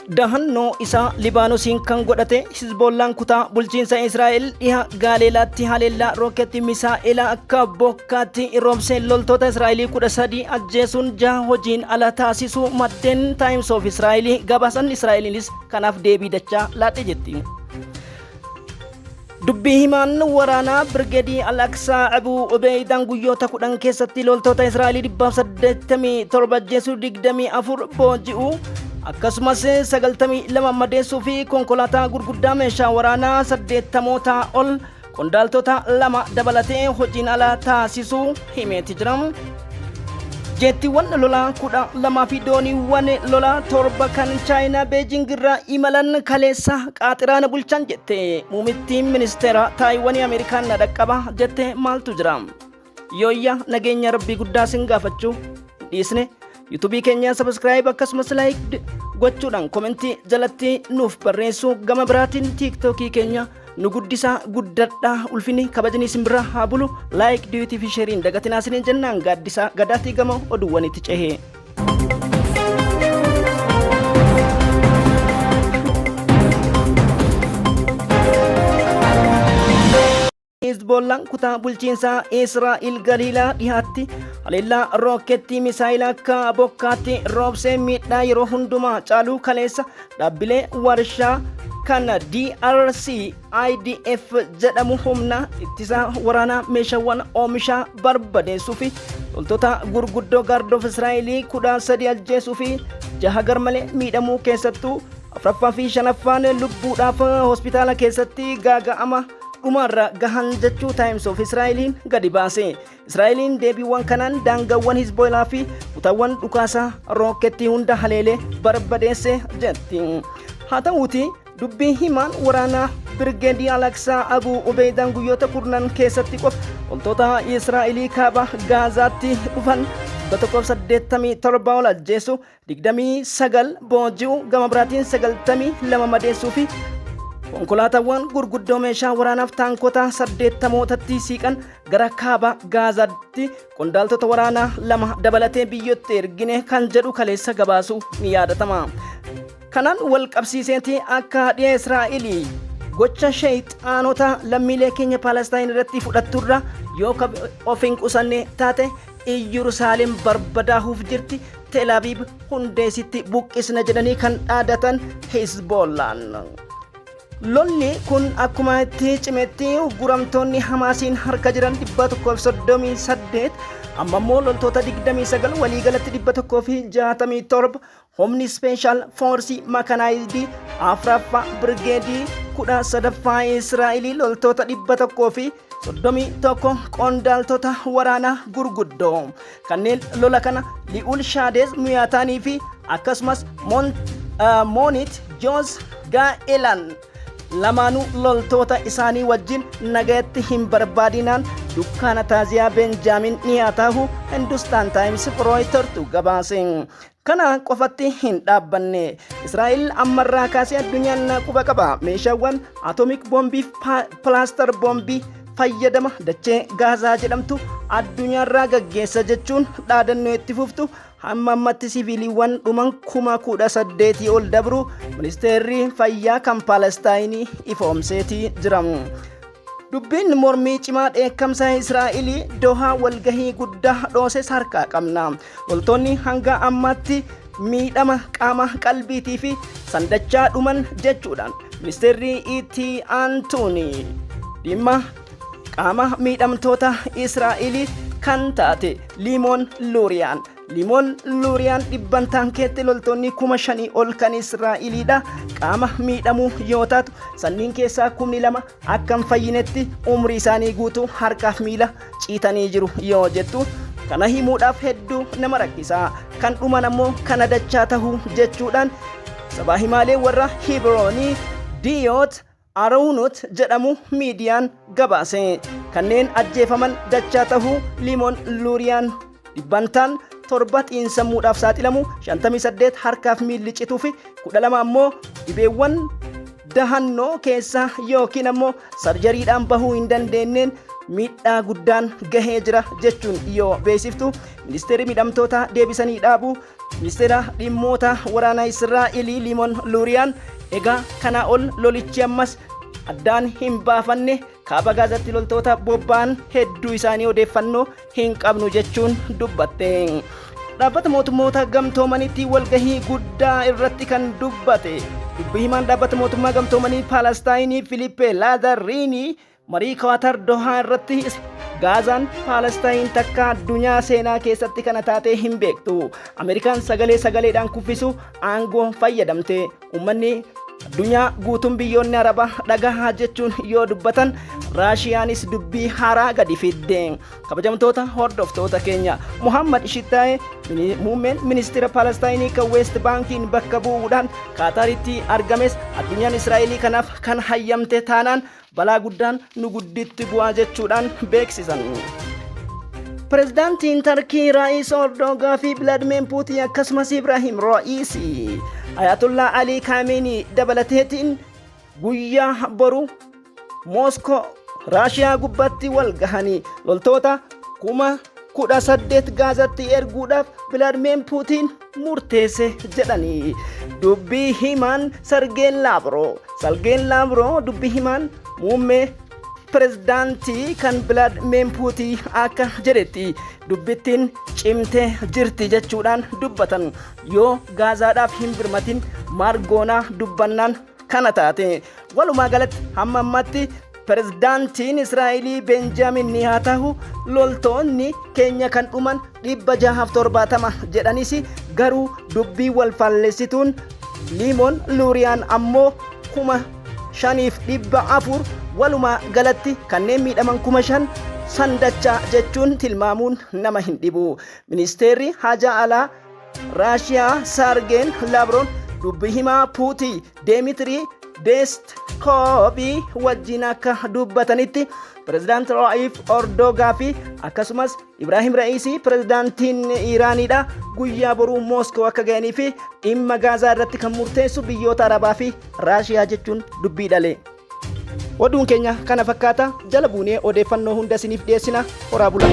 Dahannoo isaa Libaanoosiin kan godhate Hizbollaan kutaa bulchiinsa Israa'el dhiha Gaalilaatti haleellaa rooketii misaa'ilaa akka bokkaatti roobsee loltoota Israa'elii 13 ajjeesuun 6 hojiin ala taasisuu maddeen Times of Israa'el gabaasan. Israa'eliinis kanaaf deebii dachaa laate jetti. Dubbii himaan waraanaa Birgeedii Al-Aqsaa Abuu Ubeydaan guyyoota 10 keessatti loltoota Israa'elii 187 ajjeesuu 24 booji'uu akkasumas 92 madeessuu fi konkolaataa gurguddaa meeshaa waraanaa 80 ol qondaaltota 2 dabalatee hojiin ala taasisuu himeeti jira. Jettiiwwan lolaa 12 fi dooniiwwan lolaa 7 kan Chaayinaa Beejing irraa imalan kaleessa qaaxiraana bulchan jette. Muummittiin ministeera Taayiwaan Ameerikaan na dhaqqaba jette maaltu jira? Yooyya nageenya rabbii guddaa sin gaafachuu dhiisne YouTube keenya subscribe akkasumas like gochuudhaan komentii jalatti nuuf barreessuu gama biraatiin TikTok keenya nu guddisaa guddadhaa ulfinni kabajanii simbira haa bulu. Like duutii fi sharing dagatinaa siniin jennaan gaaddisaa gadaatii gama oduuwwanitti cehee. Hizbollaan kutaa bulchiinsa Israa'el Galiilaa dhihaatti haleellaa rooketii misaa'ilaa akka bokkaatti roobsee miidhaa yeroo hundumaa caaluu kaleessa dhaabbilee warshaa kan DRC IDF jedhamu humna ittisa waraanaa meeshaawwan oomishaa barbadeessuu fi loltoota gurguddoo gaardoof Israa'elii 13 ajjeesuu fi 6 garmalee miidhamuu keessattuu 4ffaa fi 5ffaan lubbuudhaaf hospitaala keessatti gaaga'ama dhumarra gahan jechuu Times of Israa'eliin gadi baase. Israa'eliin deebiiwwan kanaan daangaawwan Hizboolaa fi kutaawwan dhukaasaa rooketii hunda haleelee barbadeesse jetti. Haa ta'uutii dubbii himaan waraanaa Birgeedii Al-Aqsaa Abuu Ubeydaan guyyoota 10 keessatti qofa loltoota Israa'elii kaaba Gaazaatti dhufan 187 ol ajjeesuu 29 booji'uu gama biraatiin 92 madeessuu fi konkolaataawwan gurguddoo meeshaa waraanaaf taankota 80tti siiqan gara kaaba Gaazaatti qondaaltota waraanaa 2 dabalatee biyyootti ergine kan jedhu kaleessa gabaasuu ni yaadatama. Kanaan wal qabsiiseeti akka dhiya Israa'elii gocha shayxaanota lammiilee keenya Palestaan irratti fudhatturra yoo of hin qusanne taate Yerusaalem barbadaa'uuf jirti. Tel Aviv hundeessitti buqqisna jedhanii kan dhaadatan Hizbollaan. Lolli kun akkuma itti cimetti guramtoonni Hamaasiin harka jiran 138 amma immoo loltoota 29 waliigalatti 167 humni Special Force Mechanized Afraffaa Birgeedii 13ffaa Israa'elii loltoota 131 qondaaltota waraanaa gurguddoo kanneen lola kana Li'uul Shaadees Muyataanii fi akkasumas Moonit Joos Gaa'elan lamaanuu loltoota isaanii wajjin nagayatti hin barbaadinaan dukkaana taaziyaa Benjaamin Niyaataahu Hindustaan Times Reuters gabaase. Kana qofatti hin dhaabbanne Israa'el ammarraa kaasee addunyaan quba qaba meeshaawwan atomic bombii plaster bombii fayyadama dachee Gaazaa jedhamtu addunyaarraa gaggeessa jechuun dhaadannoo itti fuftu hamma ammatti siviiliiwwan dhuman 18,000 ol dabru ministeerri fayyaa kan Palestaayinii ifoomseetii jiramu. Dubbiin mormii cimaa dheekkamsa Israa'elii Dohaa walgahii guddaa dhooses harkaa qabna. Loltoonni hanga ammaatti miidhama qaama qalbiitii fi sandachaa dhuman jechuudhaan ministeerri itti aantuuni dhimma qaama miidhamtoota Israa'elii kan taate Limoon Luuriyaan dhibbantaan keetti loltoonni 5,000 ol kan Israa'eliidha qaama miidhamuu yoo taatu sanniin keessaa 2,000 akkam fayyinetti umrii isaanii guutuu harkaaf miila ciitanii jiru yoo jettu kana himuudhaaf hedduu nama rakkisaa kan dhuman ammoo kana dachaa tahuu jechuudhaan sabaa himaalee warra Hibroonii Diyoot Aroonot jedhamu miidiyaan gabaase. Kanneen ajjeefaman dachaa tahuu Limoon Luuriyaan dhibbantaan 7 xiinsammuudhaaf saaxilamu 58 harkaaf miilli cituu fi 12 ammoo dhibeewwan dahannoo keessa yookiin ammoo sarjariidhaan bahuu hin dandeenyeen miidhaa guddaan gahee jira jechuun yoo beeksiftu ministeerri miidhamtoota deebisanii dhaabuu ministeera dhimmoota waraanaa Israa'elii Limoon Luuriyaan egaa kana ol lolichi ammas addaan hin baafanne kaaba Gaazaatti loltoota bobba'an hedduu isaanii odeeffannoo hin qabnu jechuun dubbatte. Dhaabbata mootummoota gamtoomaniitti walgahii guddaa irratti kan dubbate dubbii himaan dhaabbata mootummaa gamtoomanii Paalestaayinii Filiippe Laazariinii marii Kawaatar Dohaa irratti Gaazaan Paalestaayin takka addunyaa seenaa keessatti kana taatee hin beektu. Ameerikaan sagaleedhaan kuffisu aangoo fayyadamte. Uummanni addunyaa guutuun biyyoonni Arabaa dhagahaa jechuun yoo dubbatan Raashiyaanis dubbii haaraa gadi fidde. Kabajamtoota hordoftoota keenya Muhammad Shittaayee muummeen ministeera Paalestaayinii kan Weest Baankiin bakka bu'uudhaan Kaataritti argames addunyaan Israa'elii kanaaf kan hayyamte taanaan balaa guddaan nu gudditti bu'aa jechuudhaan beeksisan. Pirezidaantiin Tarkii Ra'iis Erdogan fi Vladimir Puutiin akkasumas Ibrahim Ra'iisi Ayatollah Ali Khamenei dabalateetiin guyyaa boru Mooskoo Raashiyaa gubbaatti wal gahanii loltoota 18,000 Gaazatti erguudhaaf Vladimir Puutiin murteesse jedhanii. Dubbii himaan Sergeen Laavroo dubbii himaan muummee pirezidaantii kan Vladimir Puutiin akka jedhetti dubbittiin cimtee jirti jechuudhaan dubbatan. Yoo Gaazaadhaaf hin birmatin maargoonaa dubbannaan kana taate. Walumaa galatti hamma ammatti pirezidaantiin Israa'elii Benjaamin Netanyaahuu loltoonni keenya kan dhuman 670 jedhanis garuu dubbii wal faallessituun Limoon Luuriyaan ammoo 5,400 walumaa galatti kanneen miidhaman 5,000 sandachaa jechuun tilmaamuun nama hin dhibu. Ministeerri Haajaa Alaa Raashiyaa Sergeen Laavroo dubbii himaa Puutiin Deemitirii Peskoof wajjin akka dubbatanitti pirezidaant Ra'iis Erdogan fi akkasumas Ibrahim Ra'iisi pirezidaantiin Iraaniidha guyyaa boruu Mooskoo akka ga'anii fi dhimma Gaazaa irratti kan murteessu biyyoota Arabaa fi Raashiyaa jechuun dubbii dhale. Oduun keenya kana fakkaata. Jala buunee odeeffannoo hunda isiniif dhiyeessina. Horaa bulaa.